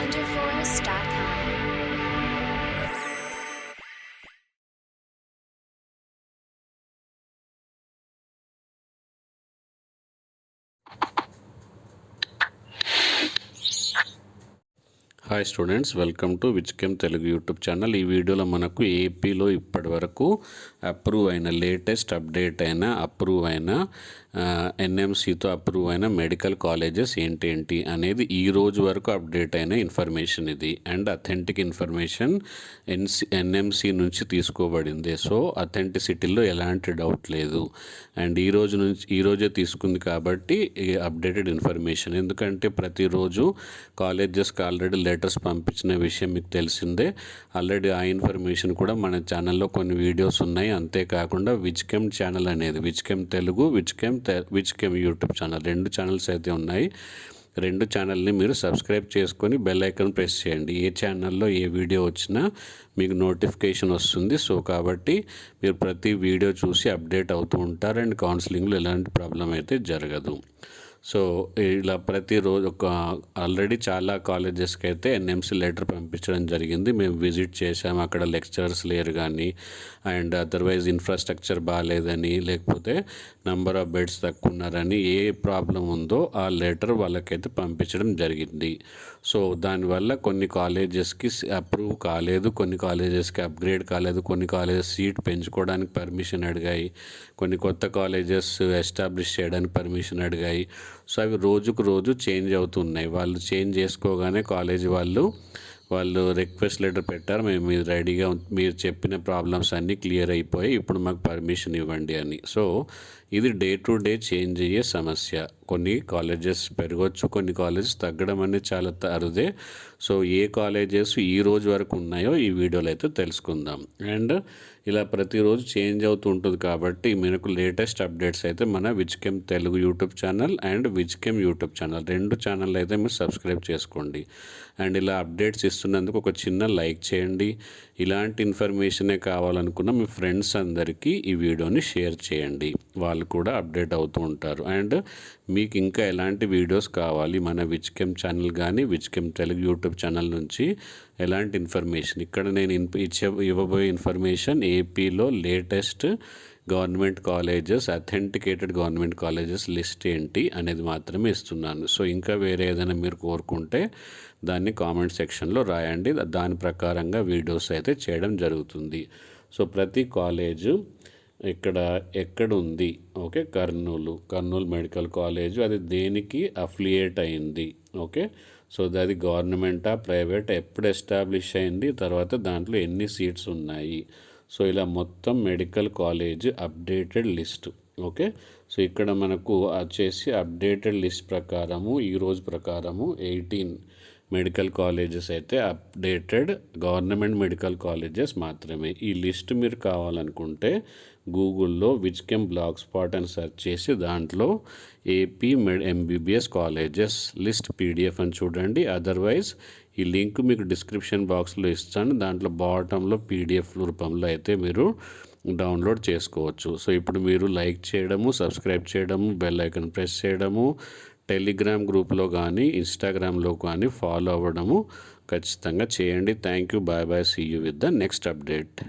wonderforce.com. Hi students, welcome to Wizchem Telugu YouTube channel. ఈ వీడియోలో మనకు ఏపీలో ఇప్పటి వరకు అప్రూవ్ అయిన లేటెస్ట్ అప్డేట్ అయిన అప్రూవ్ అయిన ఎన్ఎంసీతో అప్రూవ్ అయిన మెడికల్ కాలేజెస్ ఏంటి అనేది ఈ రోజు వరకు అప్డేట్ అయిన ఇన్ఫర్మేషన్ ఇది. అండ్ అథెంటిక్ ఇన్ఫర్మేషన్ ఎన్ఎంసీ నుంచి తీసుకోబడింది. సో అథెంటిసిటీలో ఎలాంటి డౌట్ లేదు. అండ్ ఈరోజే తీసుకుంది కాబట్టి అప్డేటెడ్ ఇన్ఫర్మేషన్. ఎందుకంటే ప్రతిరోజు కాలేజెస్కి ఆల్రెడీ లెటర్స్ పంపించిన విషయం మీకు తెలిసిందే. ఆల్రెడీ ఆ ఇన్ఫర్మేషన్ కూడా మన ఛానల్లో కొన్ని వీడియోస్ ఉన్నాయి. అంతేకాకుండా విజ్కెమ్ ఛానల్ అనేది విజ్కెమ్ తెలుగు, విజ్కెమ్ యూట్యూబ్ ఛానల్, 2 ఛానల్స్ అయితే ఉన్నాయి. 2 ఛానల్ని మీరు సబ్స్క్రైబ్ చేసుకొని బెల్ ఐకాన్ ప్రెస్ చేయండి. ఏ ఛానల్లో ఏ వీడియో వచ్చినా మీకు నోటిఫికేషన్ వస్తుంది. సో కాబట్టి మీరు ప్రతి వీడియో చూసి అప్డేట్ అవుతూ ఉంటారు. అండ్ కౌన్సిలింగ్లో ఎలాంటి ప్రాబ్లం అయితే జరగదు. సో ఇలా ప్రతిరోజు ఆల్రెడీ చాలా కాలేజెస్కి అయితే ఎన్ఎంసీ లెటర్ పంపించడం జరిగింది. మేము విజిట్ చేసాము. అక్కడ లెక్చరర్స్ లేరు కానీ, అండ్ అదర్వైజ్ ఇన్ఫ్రాస్ట్రక్చర్ బాగాలేదని, లేకపోతే నెంబర్ ఆఫ్ బెడ్స్ తక్కువ ఉన్నారని, ఏ ప్రాబ్లం ఉందో ఆ లెటర్ వాళ్ళకైతే పంపించడం జరిగింది. సో దానివల్ల కొన్ని కాలేజెస్కి అప్రూవ్ కాలేదు, కొన్ని కాలేజెస్కి అప్గ్రేడ్ కాలేదు, కొన్ని కాలేజెస్ సీట్ పెంచుకోవడానికి పర్మిషన్ అడిగాయి, కొన్ని కొత్త కాలేజెస్ ఎస్టాబ్లిష్ చేయడానికి పర్మిషన్ అడిగాయి. సో అవి రోజుకు రోజు చేంజ్ అవుతున్నాయి. వాళ్ళు చేంజ్ చేసుకోగానే కాలేజీ వాళ్ళు రిక్వెస్ట్ లెటర్ పెట్టారు, మేము మీరు రెడీగా, మీరు చెప్పిన ప్రాబ్లమ్స్ అన్నీ క్లియర్ అయిపోయి ఇప్పుడు మాకు పర్మిషన్ ఇవ్వండి అని. సో ఇది డే టు డే చేంజ్ అయ్యే సమస్య. కొన్ని కాలేజెస్ పెరగవచ్చు, కొన్ని కాలేజెస్ తగ్గడం అనేది చాలా అరుదే. సో ఏ కాలేజెస్ ఈ రోజు వరకు ఉన్నాయో ఈ వీడియోలో అయితే తెలుసుకుందాం. అండ్ ఇలా ప్రతిరోజు చేంజ్ అవుతూ ఉంటుంది కాబట్టి మనకు లేటెస్ట్ అప్డేట్స్ అయితే మన Wizchem Telugu YouTube channel and Wizchem YouTube channel 2 channel అయితే మీరు సబ్స్క్రైబ్ చేసుకోండి. అండ్ ఇలా అప్డేట్స్ ఇస్తున్నందుకు ఒక చిన్న లైక్ చేయండి. ఇలాంటి ఇన్ఫర్మేషనే కావాలనుకున్న మీ ఫ్రెండ్స్ అందరికీ ఈ వీడియోని షేర్ చేయండి, వాళ్ళు కూడా అప్డేట్ అవుతూ ఉంటారు. అండ్ మీకు ఇంకా ఎలాంటి వీడియోస్ కావాలి మన విజ్కెమ్ ఛానల్ కానీ విజ్కెమ్ తెలుగు యూట్యూబ్ ఛానల్ నుంచి ఎలాంటి ఇన్ఫర్మేషన్, ఇక్కడ నేను ఇవ్వబోయే ఇన్ఫర్మేషన్ ఏపీలో latest government colleges, authenticated government colleges list ఏంటి అనేది మాత్రమే ఇస్తున్నాను. సో ఇంకా వేరే ఏదైనా మీరు కోరుకుంటే దాన్ని కామెంట్ సెక్షన్లో రాయండి, దాని ప్రకారంగా వీడియోస్ అయితే చేయడం జరుగుతుంది. సో ప్రతి కాలేజు ఎక్కడ ఉంది, ఓకే, కర్నూలు మెడికల్ కాలేజు, అది దేనికి అఫిలియేట్ అయింది, ఓకే. సో అది గవర్నమెంటా ప్రైవేట్, ఎప్పుడు ఎస్టాబ్లిష్ అయింది, తర్వాత దాంట్లో ఎన్ని సీట్స్ ఉన్నాయి. సో ఇలా మొత్తం medical college updated list, okay. So ఇక్కడ మనకు వచ్చేసి అప్డేటెడ్ లిస్ట్ ప్రకారము ఈరోజు ప్రకారము 18 మెడికల్ కాలేజెస్ అయితే అప్డేటెడ్ గవర్నమెంట్ మెడికల్ కాలేజెస్ మాత్రమే. ఈ లిస్ట్ మీరు కావాలనుకుంటే గూగుల్లో విజ్కెమ్ బ్లాగ్ స్పాట్ అని సెర్చ్ చేసి దాంట్లో AP MBBS colleges list PDF అని చూడండి. అదర్వైజ్ ఈ లింక్ మీకు డిస్క్రిప్షన్ బాక్స్లో ఇస్తాను. దాంట్లో బాటంలో పీడిఎఫ్ రూపంలో అయితే మీరు డౌన్లోడ్ చేసుకోవచ్చు. సో ఇప్పుడు మీరు లైక్ చేయడము, సబ్స్క్రైబ్ చేయడము, బెల్ ఐకాన్ ప్రెస్ చేయడము, టెలిగ్రామ్ గ్రూప్లో కానీ ఇన్స్టాగ్రామ్లో కానీ ఫాలో అవ్వడము ఖచ్చితంగా చేయండి. Thank you. Bye bye. See you with the next update.